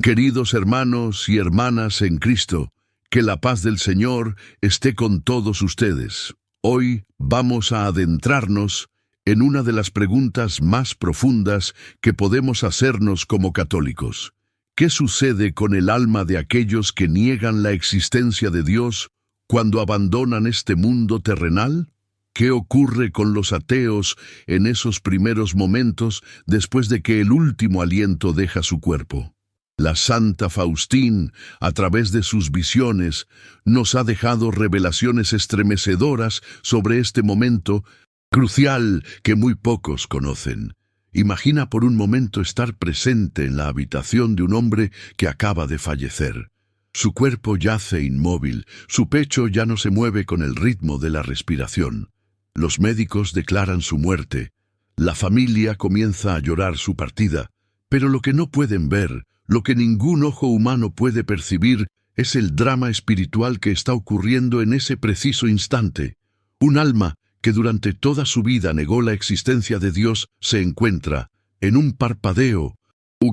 Queridos hermanos y hermanas en Cristo, que la paz del Señor esté con todos ustedes. Hoy vamos a adentrarnos en una de las preguntas más profundas que podemos hacernos como católicos. ¿Qué sucede con el alma de aquellos que niegan la existencia de Dios cuando abandonan este mundo terrenal? ¿Qué ocurre con los ateos en esos primeros momentos después de que el último aliento deja su cuerpo? La Santa Faustín, a través de sus visiones, nos ha dejado revelaciones estremecedoras sobre este momento crucial que muy pocos conocen. Imagina por un momento estar presente en la habitación de un hombre que acaba de fallecer. Su cuerpo yace inmóvil, su pecho ya no se mueve con el ritmo de la respiración. Los médicos declaran su muerte. La familia comienza a llorar su partida, pero lo que no pueden ver, lo que ningún ojo humano puede percibir, es el drama espiritual que está ocurriendo en ese preciso instante. Un alma que durante toda su vida negó la existencia de Dios se encuentra, en un parpadeo,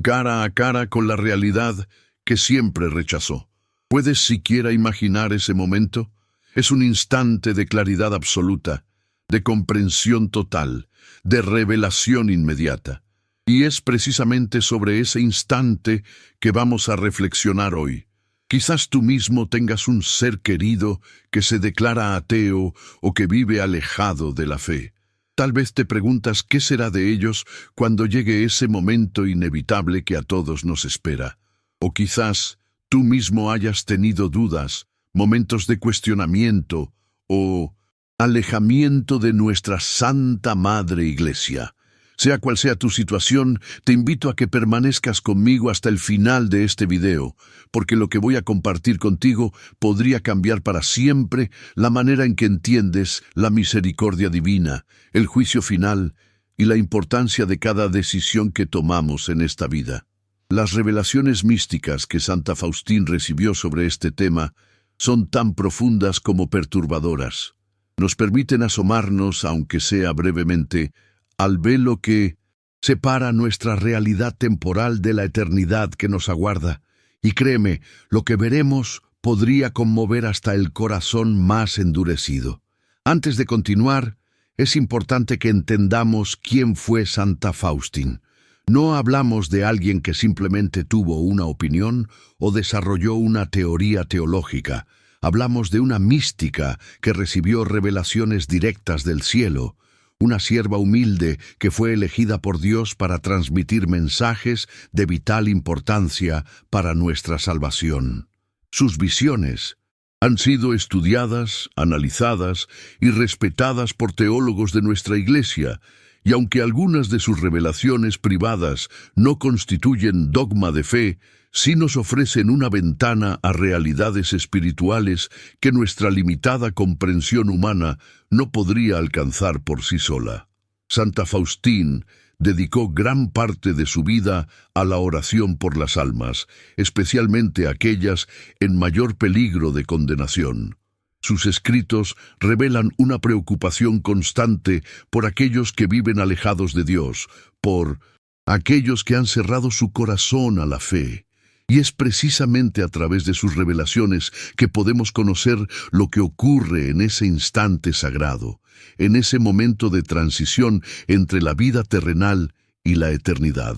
cara a cara con la realidad que siempre rechazó. ¿Puedes siquiera imaginar ese momento? Es un instante de claridad absoluta, de comprensión total, de revelación inmediata. Y es precisamente sobre ese instante que vamos a reflexionar hoy. Quizás tú mismo tengas un ser querido que se declara ateo o que vive alejado de la fe. Tal vez te preguntas qué será de ellos cuando llegue ese momento inevitable que a todos nos espera. O quizás tú mismo hayas tenido dudas, momentos de cuestionamiento o alejamiento de nuestra Santa Madre Iglesia. Sea cual sea tu situación, te invito a que permanezcas conmigo hasta el final de este video, porque lo que voy a compartir contigo podría cambiar para siempre la manera en que entiendes la misericordia divina, el juicio final y la importancia de cada decisión que tomamos en esta vida. Las revelaciones místicas que Santa Faustín recibió sobre este tema son tan profundas como perturbadoras. Nos permiten asomarnos, aunque sea brevemente, al velo que separa nuestra realidad temporal de la eternidad que nos aguarda. Y créeme, lo que veremos podría conmover hasta el corazón más endurecido. Antes de continuar, es importante que entendamos quién fue Santa Faustín. No hablamos de alguien que simplemente tuvo una opinión o desarrolló una teoría teológica. Hablamos de una mística que recibió revelaciones directas del cielo, una sierva humilde que fue elegida por Dios para transmitir mensajes de vital importancia para nuestra salvación. Sus visiones han sido estudiadas, analizadas y respetadas por teólogos de nuestra Iglesia, y aunque algunas de sus revelaciones privadas no constituyen dogma de fe, sí nos ofrecen una ventana a realidades espirituales que nuestra limitada comprensión humana no podría alcanzar por sí sola. Santa Faustín dedicó gran parte de su vida a la oración por las almas, especialmente aquellas en mayor peligro de condenación. Sus escritos revelan una preocupación constante por aquellos que viven alejados de Dios, por aquellos que han cerrado su corazón a la fe. Y es precisamente a través de sus revelaciones que podemos conocer lo que ocurre en ese instante sagrado, en ese momento de transición entre la vida terrenal y la eternidad.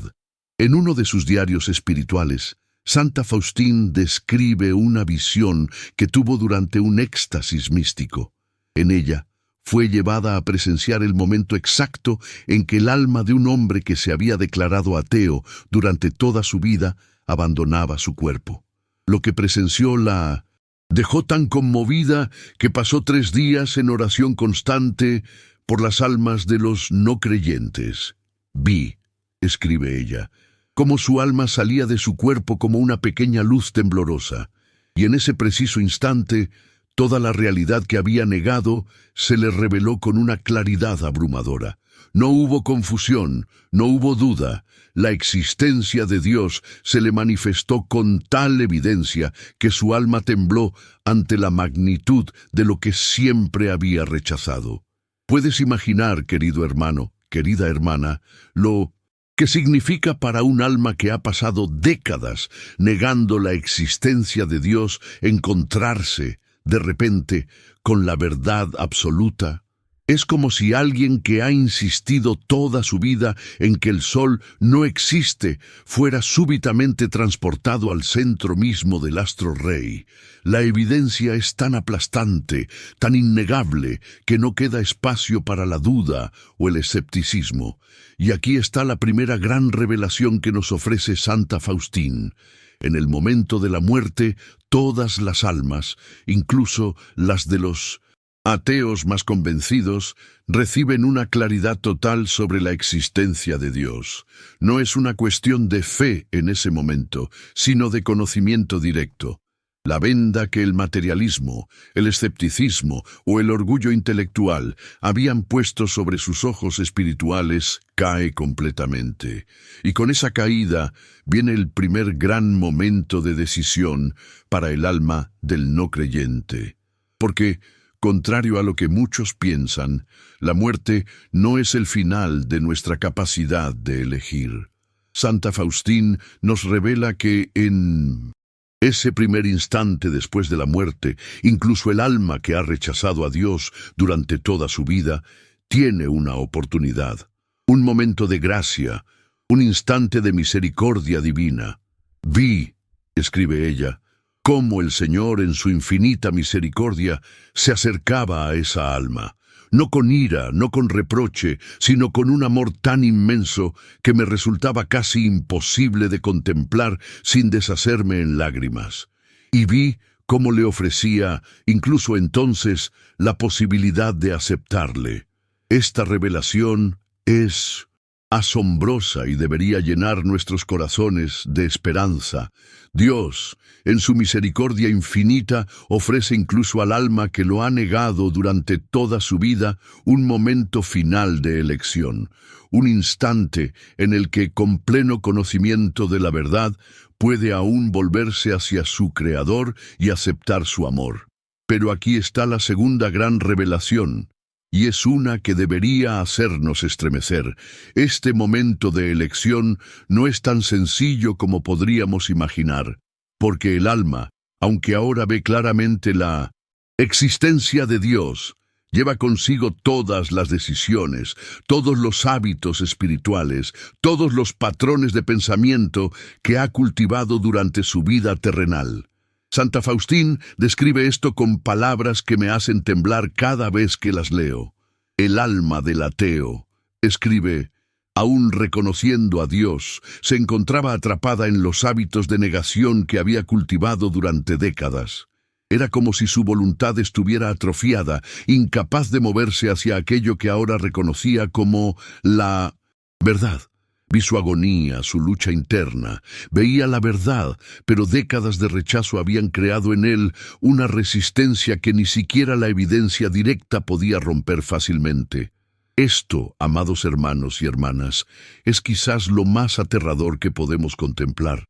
En uno de sus diarios espirituales, Santa Faustín describe una visión que tuvo durante un éxtasis místico. En ella, fue llevada a presenciar el momento exacto en que el alma de un hombre que se había declarado ateo durante toda su vida abandonaba su cuerpo. Lo que presenció la dejó tan conmovida que pasó 3 días en oración constante por las almas de los no creyentes. Vi, escribe ella, cómo su alma salía de su cuerpo como una pequeña luz temblorosa, y en ese preciso instante, toda la realidad que había negado se le reveló con una claridad abrumadora. No hubo confusión, no hubo duda. La existencia de Dios se le manifestó con tal evidencia que su alma tembló ante la magnitud de lo que siempre había rechazado. Puedes imaginar, querido hermano, querida hermana, lo ¿Qué significa para un alma que ha pasado décadas negando la existencia de Dios encontrarse, de repente, con la verdad absoluta? Es como si alguien que ha insistido toda su vida en que el sol no existe fuera súbitamente transportado al centro mismo del astro rey. La evidencia es tan aplastante, tan innegable, que no queda espacio para la duda o el escepticismo. Y aquí está la primera gran revelación que nos ofrece Santa Faustín. En el momento de la muerte, todas las almas, incluso las de los ateos más convencidos, reciben una claridad total sobre la existencia de Dios. No es una cuestión de fe en ese momento, sino de conocimiento directo. La venda que el materialismo, el escepticismo o el orgullo intelectual habían puesto sobre sus ojos espirituales cae completamente. Y con esa caída viene el primer gran momento de decisión para el alma del no creyente. Porque, contrario a lo que muchos piensan, la muerte no es el final de nuestra capacidad de elegir. Santa Faustín nos revela que en ese primer instante después de la muerte, incluso el alma que ha rechazado a Dios durante toda su vida, tiene una oportunidad, un momento de gracia, un instante de misericordia divina. Vi, escribe ella, cómo el Señor en su infinita misericordia se acercaba a esa alma, no con ira, no con reproche, sino con un amor tan inmenso que me resultaba casi imposible de contemplar sin deshacerme en lágrimas. Y vi cómo le ofrecía, incluso entonces, la posibilidad de aceptarle. Esta revelación es asombrosa y debería llenar nuestros corazones de esperanza. Dios, en su misericordia infinita, ofrece incluso al alma que lo ha negado durante toda su vida un momento final de elección, un instante en el que, con pleno conocimiento de la verdad, puede aún volverse hacia su Creador y aceptar su amor. Pero aquí está la segunda gran revelación, y es una que debería hacernos estremecer. Este momento de elección no es tan sencillo como podríamos imaginar, porque el alma, aunque ahora ve claramente la existencia de Dios, lleva consigo todas las decisiones, todos los hábitos espirituales, todos los patrones de pensamiento que ha cultivado durante su vida terrenal. Santa Faustín describe esto con palabras que me hacen temblar cada vez que las leo. El alma del ateo, escribe, aún reconociendo a Dios, se encontraba atrapada en los hábitos de negación que había cultivado durante décadas. Era como si su voluntad estuviera atrofiada, incapaz de moverse hacia aquello que ahora reconocía como la verdad. Vi su agonía, su lucha interna. Veía la verdad, pero décadas de rechazo habían creado en él una resistencia que ni siquiera la evidencia directa podía romper fácilmente. Esto, amados hermanos y hermanas, es quizás lo más aterrador que podemos contemplar.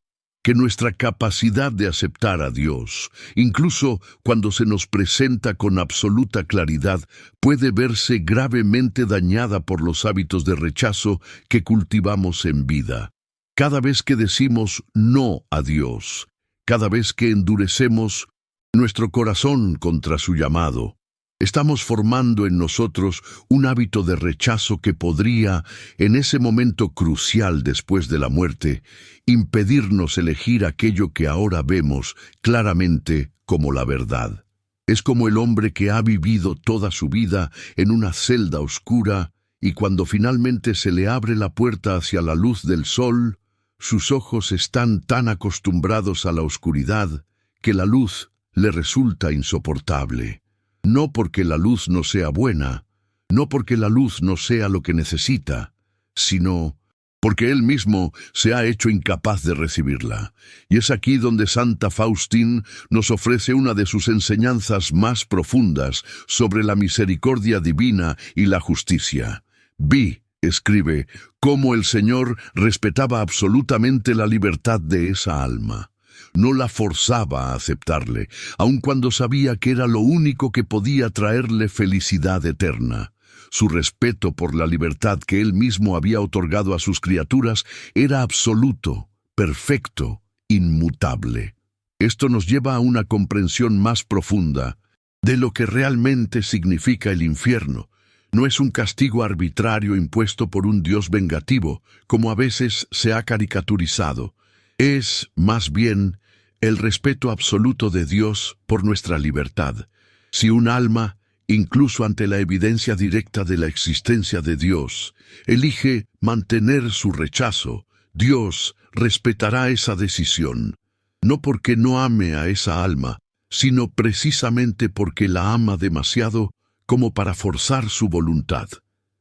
Que nuestra capacidad de aceptar a Dios, incluso cuando se nos presenta con absoluta claridad, puede verse gravemente dañada por los hábitos de rechazo que cultivamos en vida. Cada vez que decimos no a Dios, cada vez que endurecemos nuestro corazón contra su llamado, estamos formando en nosotros un hábito de rechazo que podría, en ese momento crucial después de la muerte, impedirnos elegir aquello que ahora vemos claramente como la verdad. Es como el hombre que ha vivido toda su vida en una celda oscura y cuando finalmente se le abre la puerta hacia la luz del sol, sus ojos están tan acostumbrados a la oscuridad que la luz le resulta insoportable. No porque la luz no sea buena, no porque la luz no sea lo que necesita, sino porque él mismo se ha hecho incapaz de recibirla. Y es aquí donde Santa Faustín nos ofrece una de sus enseñanzas más profundas sobre la misericordia divina y la justicia. Vi, escribe, cómo el Señor respetaba absolutamente la libertad de esa alma. No la forzaba a aceptarle, aun cuando sabía que era lo único que podía traerle felicidad eterna. Su respeto por la libertad que él mismo había otorgado a sus criaturas era absoluto, perfecto, inmutable. Esto nos lleva a una comprensión más profunda de lo que realmente significa el infierno. No es un castigo arbitrario impuesto por un Dios vengativo, como a veces se ha caricaturizado. Es, más bien, el respeto absoluto de Dios por nuestra libertad. Si un alma, incluso ante la evidencia directa de la existencia de Dios, elige mantener su rechazo, Dios respetará esa decisión, no porque no ame a esa alma, sino precisamente porque la ama demasiado como para forzar su voluntad.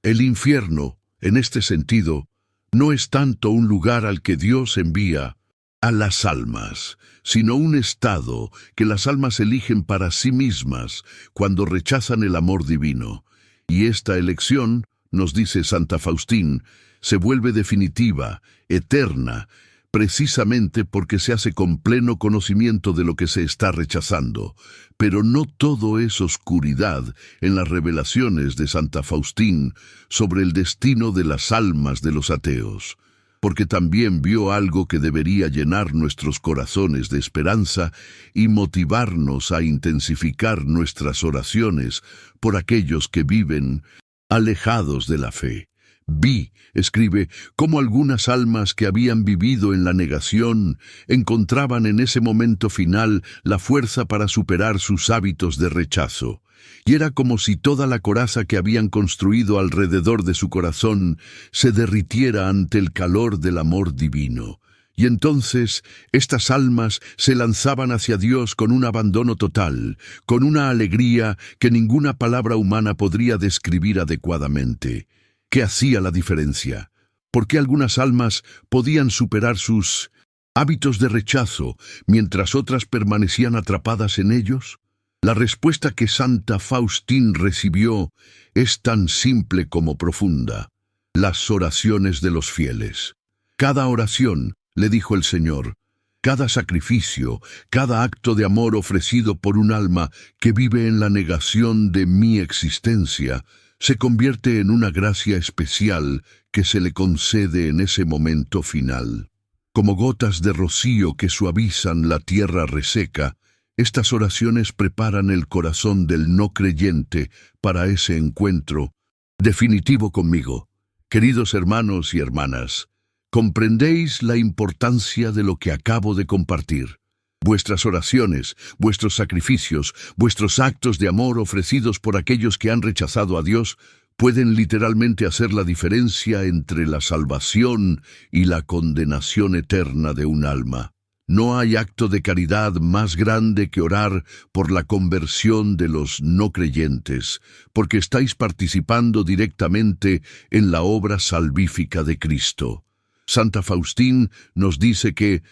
El infierno, en este sentido, no es tanto un lugar al que Dios envía a las almas, sino un estado que las almas eligen para sí mismas cuando rechazan el amor divino. Y esta elección, nos dice Santa Faustín, se vuelve definitiva, eterna, precisamente porque se hace con pleno conocimiento de lo que se está rechazando. Pero no todo es oscuridad en las revelaciones de Santa Faustín sobre el destino de las almas de los ateos, porque también vio algo que debería llenar nuestros corazones de esperanza y motivarnos a intensificar nuestras oraciones por aquellos que viven alejados de la fe. Vi, escribe, cómo algunas almas que habían vivido en la negación encontraban en ese momento final la fuerza para superar sus hábitos de rechazo. Y era como si toda la coraza que habían construido alrededor de su corazón se derritiera ante el calor del amor divino. Y entonces estas almas se lanzaban hacia Dios con un abandono total, con una alegría que ninguna palabra humana podría describir adecuadamente. ¿Qué hacía la diferencia? ¿Por qué algunas almas podían superar sus hábitos de rechazo mientras otras permanecían atrapadas en ellos? La respuesta que Santa Faustín recibió es tan simple como profunda. Las oraciones de los fieles. Cada oración, le dijo el Señor, cada sacrificio, cada acto de amor ofrecido por un alma que vive en la negación de mi existencia, se convierte en una gracia especial que se le concede en ese momento final. Como gotas de rocío que suavizan la tierra reseca, estas oraciones preparan el corazón del no creyente para ese encuentro definitivo conmigo. Queridos hermanos y hermanas, ¿comprendéis la importancia de lo que acabo de compartir? Vuestras oraciones, vuestros sacrificios, vuestros actos de amor ofrecidos por aquellos que han rechazado a Dios pueden literalmente hacer la diferencia entre la salvación y la condenación eterna de un alma. No hay acto de caridad más grande que orar por la conversión de los no creyentes, porque estáis participando directamente en la obra salvífica de Cristo. Santa Faustín nos dice que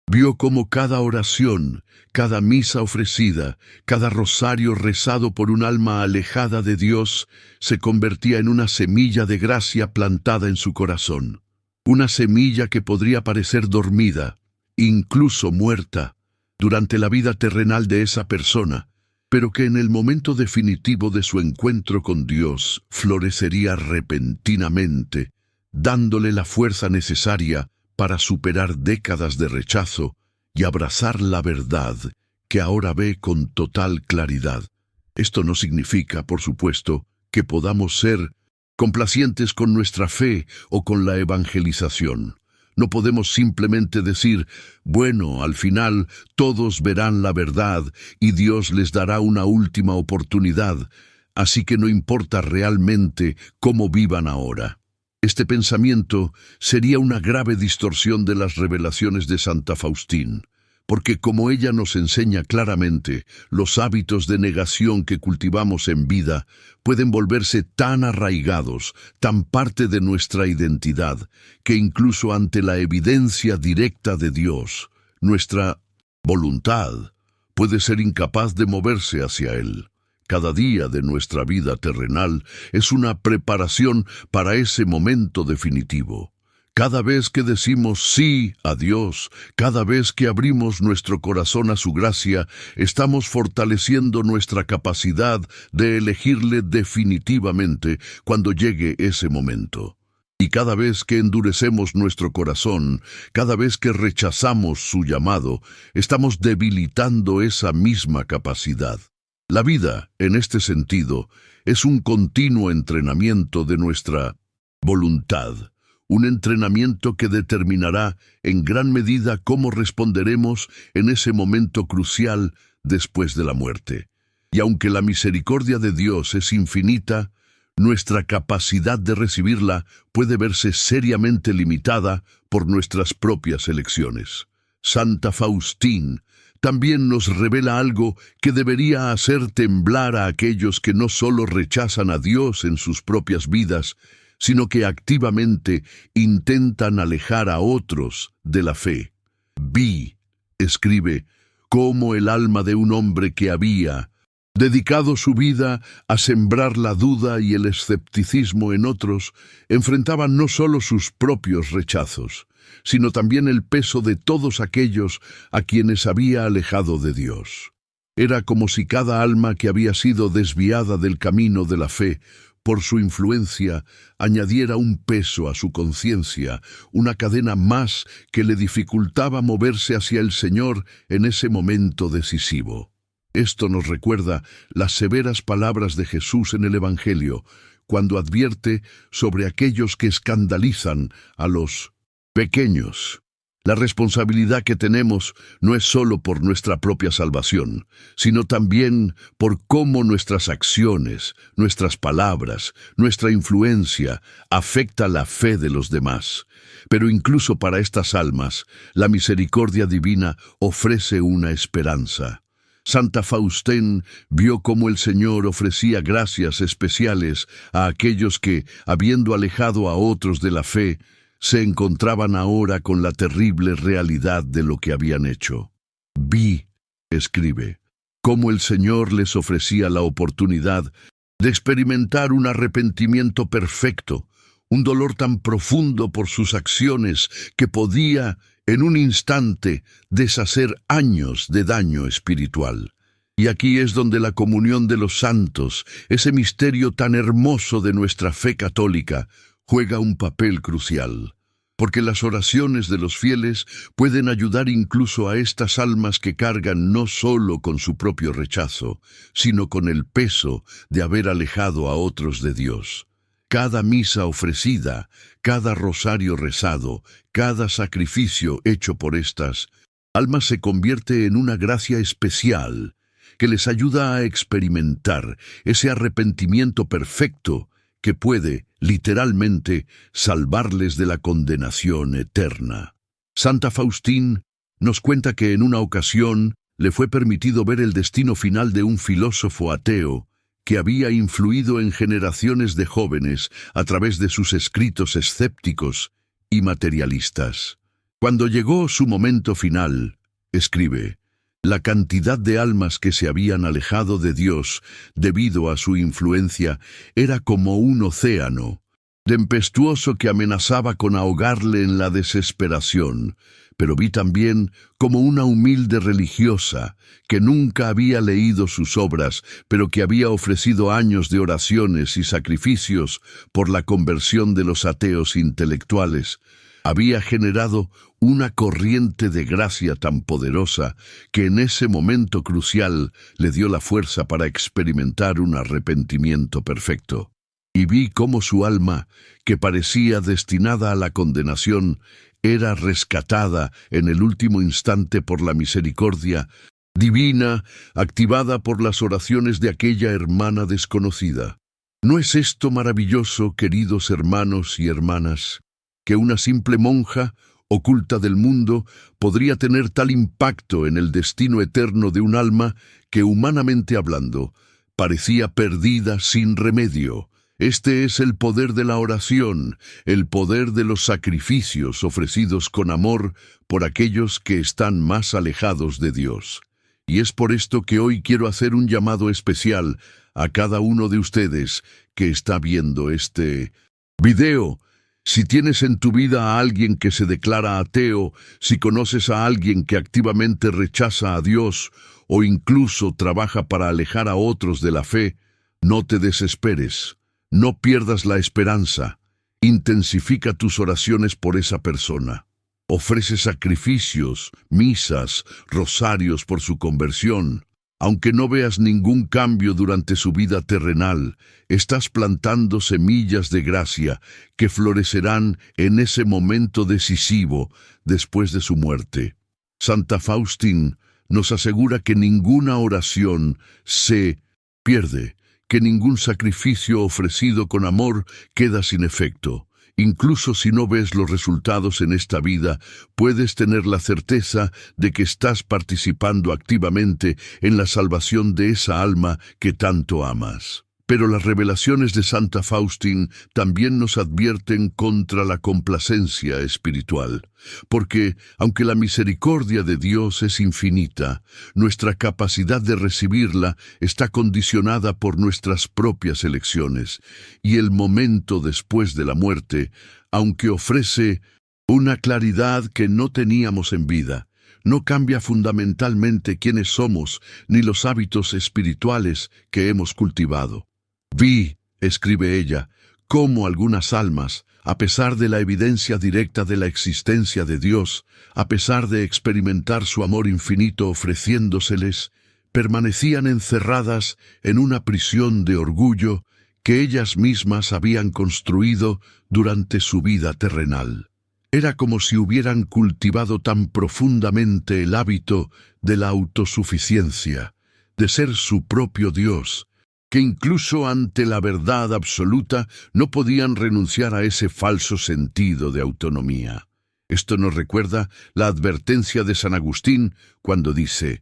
vio cómo cada oración, cada misa ofrecida, cada rosario rezado por un alma alejada de Dios se convertía en una semilla de gracia plantada en su corazón. Una semilla que podría parecer dormida, incluso muerta, durante la vida terrenal de esa persona, pero que en el momento definitivo de su encuentro con Dios florecería repentinamente, dándole la fuerza necesaria para superar décadas de rechazo y abrazar la verdad que ahora ve con total claridad. Esto no significa, por supuesto, que podamos ser complacientes con nuestra fe o con la evangelización. No podemos simplemente decir, bueno, al final todos verán la verdad y Dios les dará una última oportunidad, así que no importa realmente cómo vivan ahora. Este pensamiento sería una grave distorsión de las revelaciones de Santa Faustín, porque como ella nos enseña claramente, los hábitos de negación que cultivamos en vida pueden volverse tan arraigados, tan parte de nuestra identidad, que incluso ante la evidencia directa de Dios, nuestra voluntad puede ser incapaz de moverse hacia Él. Cada día de nuestra vida terrenal es una preparación para ese momento definitivo. Cada vez que decimos sí a Dios, cada vez que abrimos nuestro corazón a su gracia, estamos fortaleciendo nuestra capacidad de elegirle definitivamente cuando llegue ese momento. Y cada vez que endurecemos nuestro corazón, cada vez que rechazamos su llamado, estamos debilitando esa misma capacidad. La vida, en este sentido, es un continuo entrenamiento de nuestra voluntad. Un entrenamiento que determinará en gran medida cómo responderemos en ese momento crucial después de la muerte. Y aunque la misericordia de Dios es infinita, nuestra capacidad de recibirla puede verse seriamente limitada por nuestras propias elecciones. Santa Faustín también nos revela algo que debería hacer temblar a aquellos que no solo rechazan a Dios en sus propias vidas, sino que activamente intentan alejar a otros de la fe. Vi, escribe, cómo el alma de un hombre que había dedicado su vida a sembrar la duda y el escepticismo en otros, enfrentaba no solo sus propios rechazos, sino también el peso de todos aquellos a quienes había alejado de Dios. Era como si cada alma que había sido desviada del camino de la fe por su influencia, añadiera un peso a su conciencia, una cadena más que le dificultaba moverse hacia el Señor en ese momento decisivo. Esto nos recuerda las severas palabras de Jesús en el Evangelio, cuando advierte sobre aquellos que escandalizan a los pequeños. La responsabilidad que tenemos no es solo por nuestra propia salvación, sino también por cómo nuestras acciones, nuestras palabras, nuestra influencia afecta la fe de los demás. Pero incluso para estas almas, la misericordia divina ofrece una esperanza. Santa Faustín vio cómo el Señor ofrecía gracias especiales a aquellos que, habiendo alejado a otros de la fe, se encontraban ahora con la terrible realidad de lo que habían hecho. Vi, escribe, cómo el Señor les ofrecía la oportunidad de experimentar un arrepentimiento perfecto, un dolor tan profundo por sus acciones que podía, en un instante, deshacer años de daño espiritual. Y aquí es donde la comunión de los santos, ese misterio tan hermoso de nuestra fe católica, juega un papel crucial, porque las oraciones de los fieles pueden ayudar incluso a estas almas que cargan no solo con su propio rechazo, sino con el peso de haber alejado a otros de Dios. Cada misa ofrecida, cada rosario rezado, cada sacrificio hecho por estas almas se convierte en una gracia especial que les ayuda a experimentar ese arrepentimiento perfecto que puede, literalmente, salvarles de la condenación eterna. Santa Faustín nos cuenta que en una ocasión le fue permitido ver el destino final de un filósofo ateo que había influido en generaciones de jóvenes a través de sus escritos escépticos y materialistas. Cuando llegó su momento final, escribe, la cantidad de almas que se habían alejado de Dios debido a su influencia era como un océano tempestuoso que amenazaba con ahogarle en la desesperación, pero vi también como una humilde religiosa que nunca había leído sus obras, pero que había ofrecido años de oraciones y sacrificios por la conversión de los ateos intelectuales. Había generado una corriente de gracia tan poderosa que en ese momento crucial le dio la fuerza para experimentar un arrepentimiento perfecto. Y vi cómo su alma, que parecía destinada a la condenación, era rescatada en el último instante por la misericordia divina, activada por las oraciones de aquella hermana desconocida. ¿No es esto maravilloso, queridos hermanos y hermanas, que una simple monja, oculta del mundo, podría tener tal impacto en el destino eterno de un alma que, humanamente hablando, parecía perdida sin remedio? Este es el poder de la oración, el poder de los sacrificios ofrecidos con amor por aquellos que están más alejados de Dios. Y es por esto que hoy quiero hacer un llamado especial a cada uno de ustedes que está viendo este video. Si tienes en tu vida a alguien que se declara ateo, si conoces a alguien que activamente rechaza a Dios o incluso trabaja para alejar a otros de la fe, no te desesperes, no pierdas la esperanza. Intensifica tus oraciones por esa persona. Ofrece sacrificios, misas, rosarios por su conversión. Aunque no veas ningún cambio durante su vida terrenal, estás plantando semillas de gracia que florecerán en ese momento decisivo después de su muerte. Santa Faustín nos asegura que ninguna oración se pierde, que ningún sacrificio ofrecido con amor queda sin efecto. Incluso si no ves los resultados en esta vida, puedes tener la certeza de que estás participando activamente en la salvación de esa alma que tanto amas. Pero las revelaciones de Santa Faustín también nos advierten contra la complacencia espiritual, porque, aunque la misericordia de Dios es infinita, nuestra capacidad de recibirla está condicionada por nuestras propias elecciones, y el momento después de la muerte, aunque ofrece una claridad que no teníamos en vida, no cambia fundamentalmente quiénes somos ni los hábitos espirituales que hemos cultivado. Vi, escribe ella, cómo algunas almas, a pesar de la evidencia directa de la existencia de Dios, a pesar de experimentar su amor infinito ofreciéndoseles, permanecían encerradas en una prisión de orgullo que ellas mismas habían construido durante su vida terrenal. Era como si hubieran cultivado tan profundamente el hábito de la autosuficiencia, de ser su propio Dios, que incluso ante la verdad absoluta no podían renunciar a ese falso sentido de autonomía. Esto nos recuerda la advertencia de San Agustín cuando dice: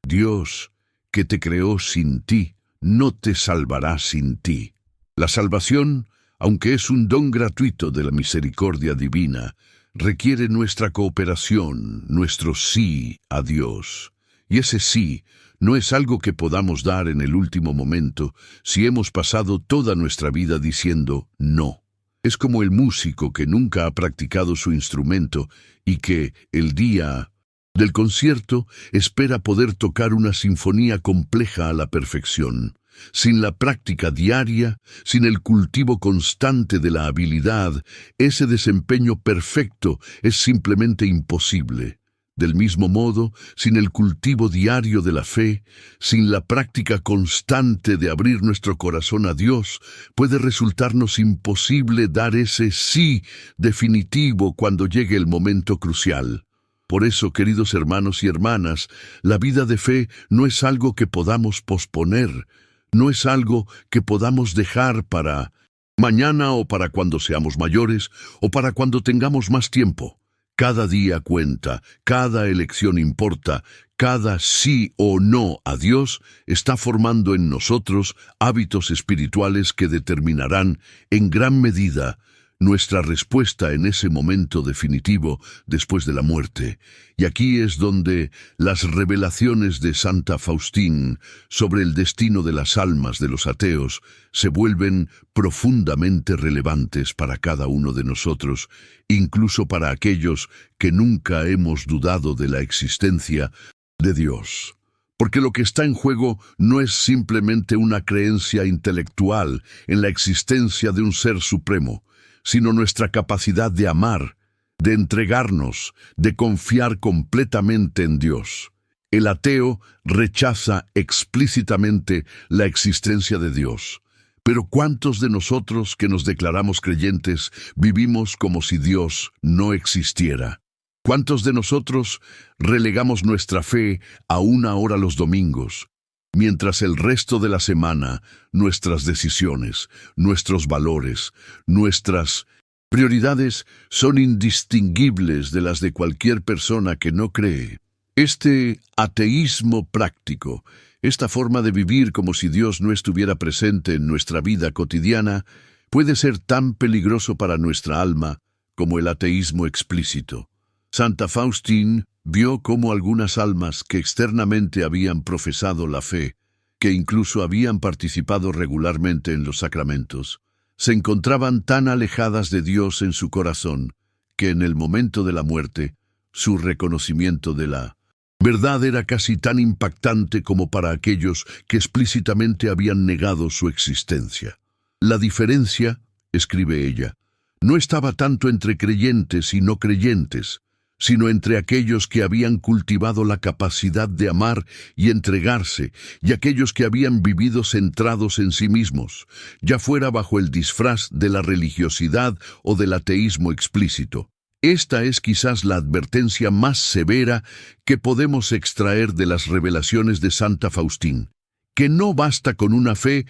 Dios, que te creó sin ti, no te salvará sin ti. La salvación, aunque es un don gratuito de la misericordia divina, requiere nuestra cooperación, nuestro sí a Dios. Y ese sí no es algo que podamos dar en el último momento si hemos pasado toda nuestra vida diciendo no. Es como el músico que nunca ha practicado su instrumento y que, el día del concierto, espera poder tocar una sinfonía compleja a la perfección. Sin la práctica diaria, sin el cultivo constante de la habilidad, ese desempeño perfecto es simplemente imposible. Del mismo modo, sin el cultivo diario de la fe, sin la práctica constante de abrir nuestro corazón a Dios, puede resultarnos imposible dar ese sí definitivo cuando llegue el momento crucial. Por eso, queridos hermanos y hermanas, la vida de fe no es algo que podamos posponer, no es algo que podamos dejar para mañana o para cuando seamos mayores o para cuando tengamos más tiempo. Cada día cuenta, cada elección importa, cada sí o no a Dios está formando en nosotros hábitos espirituales que determinarán, en gran medida, nuestra respuesta en ese momento definitivo después de la muerte. Y aquí es donde las revelaciones de Santa Faustín sobre el destino de las almas de los ateos se vuelven profundamente relevantes para cada uno de nosotros, incluso para aquellos que nunca hemos dudado de la existencia de Dios. Porque lo que está en juego no es simplemente una creencia intelectual en la existencia de un ser supremo, sino nuestra capacidad de amar, de entregarnos, de confiar completamente en Dios. El ateo rechaza explícitamente la existencia de Dios. Pero ¿cuántos de nosotros que nos declaramos creyentes vivimos como si Dios no existiera? ¿Cuántos de nosotros relegamos nuestra fe a una hora los domingos, mientras el resto de la semana nuestras decisiones, nuestros valores, nuestras prioridades son indistinguibles de las de cualquier persona que no cree? Este ateísmo práctico, esta forma de vivir como si Dios no estuviera presente en nuestra vida cotidiana, puede ser tan peligroso para nuestra alma como el ateísmo explícito. Santa Faustín vio cómo algunas almas que externamente habían profesado la fe, que incluso habían participado regularmente en los sacramentos, se encontraban tan alejadas de Dios en su corazón que en el momento de la muerte, su reconocimiento de la verdad era casi tan impactante como para aquellos que explícitamente habían negado su existencia. La diferencia, escribe ella, no estaba tanto entre creyentes y no creyentes, sino entre aquellos que habían cultivado la capacidad de amar y entregarse, y aquellos que habían vivido centrados en sí mismos, ya fuera bajo el disfraz de la religiosidad o del ateísmo explícito. Esta es quizás la advertencia más severa que podemos extraer de las revelaciones de Santa Faustín, que no basta con una fe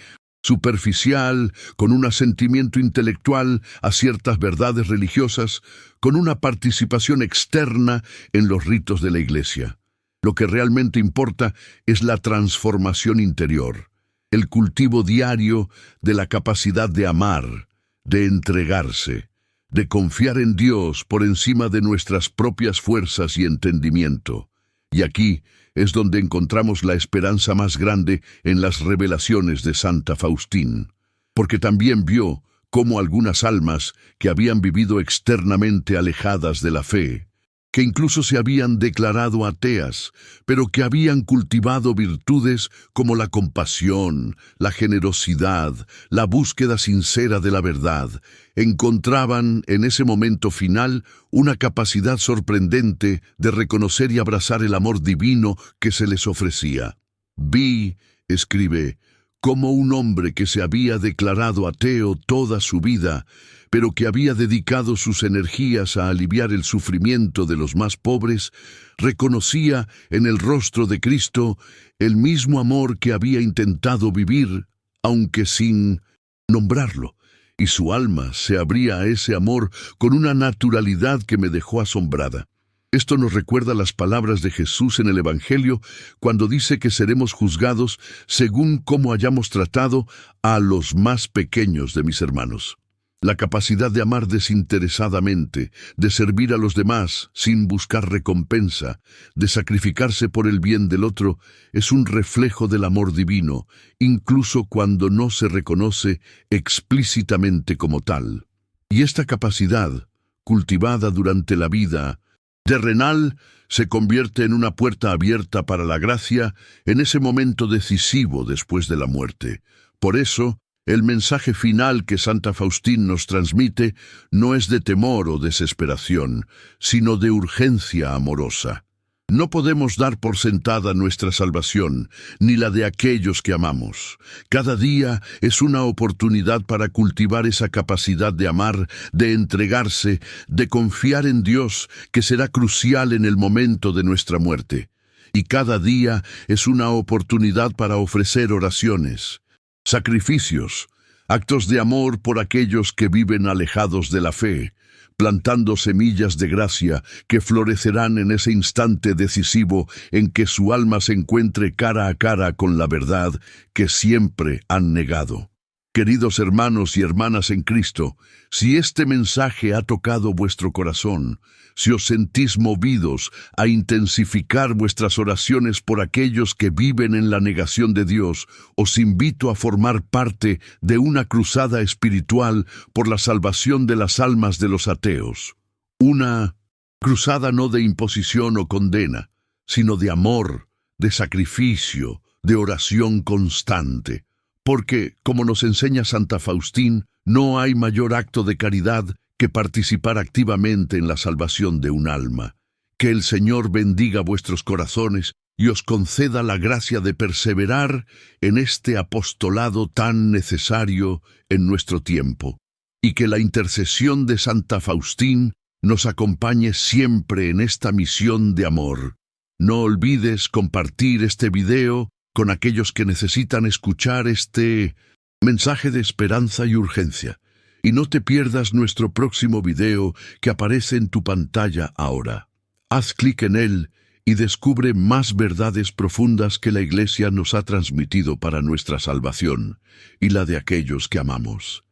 superficial, con un asentimiento intelectual a ciertas verdades religiosas, con una participación externa en los ritos de la Iglesia. Lo que realmente importa es la transformación interior, el cultivo diario de la capacidad de amar, de entregarse, de confiar en Dios por encima de nuestras propias fuerzas y entendimiento. Y aquí es donde encontramos la esperanza más grande en las revelaciones de Santa Faustín, porque también vio cómo algunas almas que habían vivido externamente alejadas de la fe, que incluso se habían declarado ateas, pero que habían cultivado virtudes como la compasión, la generosidad, la búsqueda sincera de la verdad, encontraban en ese momento final una capacidad sorprendente de reconocer y abrazar el amor divino que se les ofrecía. Vi, escribe, cómo un hombre que se había declarado ateo toda su vida, pero que había dedicado sus energías a aliviar el sufrimiento de los más pobres, reconocía en el rostro de Cristo el mismo amor que había intentado vivir, aunque sin nombrarlo, y su alma se abría a ese amor con una naturalidad que me dejó asombrada. Esto nos recuerda las palabras de Jesús en el Evangelio cuando dice que seremos juzgados según cómo hayamos tratado a los más pequeños de mis hermanos. La capacidad de amar desinteresadamente, de servir a los demás sin buscar recompensa, de sacrificarse por el bien del otro, es un reflejo del amor divino, incluso cuando no se reconoce explícitamente como tal. Y esta capacidad, cultivada durante la vida terrenal, se convierte en una puerta abierta para la gracia en ese momento decisivo después de la muerte. Por eso, el mensaje final que Santa Faustín nos transmite no es de temor o desesperación, sino de urgencia amorosa. No podemos dar por sentada nuestra salvación, ni la de aquellos que amamos. Cada día es una oportunidad para cultivar esa capacidad de amar, de entregarse, de confiar en Dios, que será crucial en el momento de nuestra muerte. Y cada día es una oportunidad para ofrecer oraciones, sacrificios, actos de amor por aquellos que viven alejados de la fe, plantando semillas de gracia que florecerán en ese instante decisivo en que su alma se encuentre cara a cara con la verdad que siempre han negado. Queridos hermanos y hermanas en Cristo, si este mensaje ha tocado vuestro corazón, si os sentís movidos a intensificar vuestras oraciones por aquellos que viven en la negación de Dios, os invito a formar parte de una cruzada espiritual por la salvación de las almas de los ateos. Una cruzada no de imposición o condena, sino de amor, de sacrificio, de oración constante. Porque, como nos enseña Santa Faustín, no hay mayor acto de caridad que participar activamente en la salvación de un alma. Que el Señor bendiga vuestros corazones y os conceda la gracia de perseverar en este apostolado tan necesario en nuestro tiempo. Y que la intercesión de Santa Faustín nos acompañe siempre en esta misión de amor. No olvides compartir este video con aquellos que necesitan escuchar este mensaje de esperanza y urgencia. Y no te pierdas nuestro próximo video que aparece en tu pantalla ahora. Haz clic en él y descubre más verdades profundas que la Iglesia nos ha transmitido para nuestra salvación y la de aquellos que amamos.